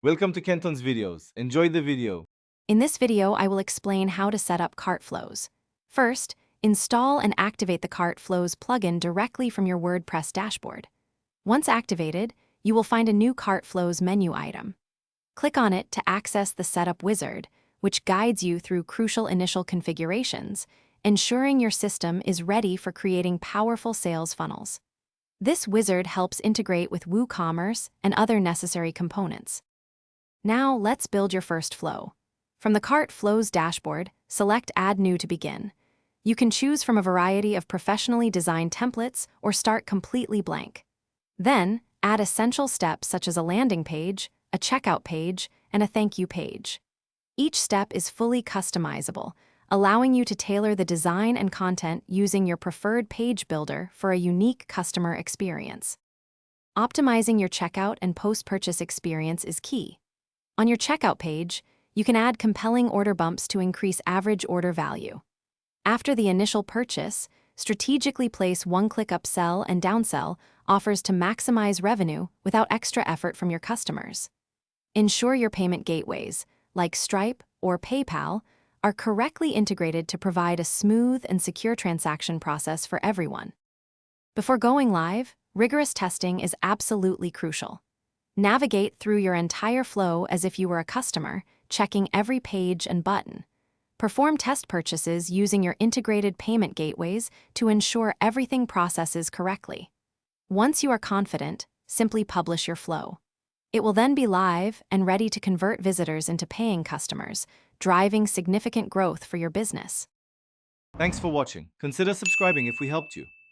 Welcome to Kenton's videos. Enjoy the video. In this video, I will explain how to set up Cartflows. First, install and activate the Cartflows plugin directly from your WordPress dashboard. Once activated, you will find a new Cartflows menu item. Click on it to access the Setup wizard, which guides you through crucial initial configurations, ensuring your system is ready for creating powerful sales funnels. This wizard helps integrate with WooCommerce and other necessary components. Now, let's build your first flow. From the Cartflows dashboard, select Add New to begin. You can choose from a variety of professionally designed templates or start completely blank. Then, add essential steps such as a landing page, a checkout page, and a thank you page. Each step is fully customizable, allowing you to tailor the design and content using your preferred page builder for a unique customer experience. Optimizing your checkout and post-purchase experience is key. On your checkout page, you can add compelling order bumps to increase average order value. After the initial purchase, strategically place one-click upsell and downsell offers to maximize revenue without extra effort from your customers. Ensure your payment gateways, like Stripe or PayPal, are correctly integrated to provide a smooth and secure transaction process for everyone. Before going live, rigorous testing is absolutely crucial. Navigate through your entire flow as if you were a customer, checking every page and button. Perform test purchases using your integrated payment gateways to ensure everything processes correctly. Once you are confident, simply publish your flow. It will then be live and ready to convert visitors into paying customers, driving significant growth for your business. Thanks for watching. Consider subscribing if we helped you.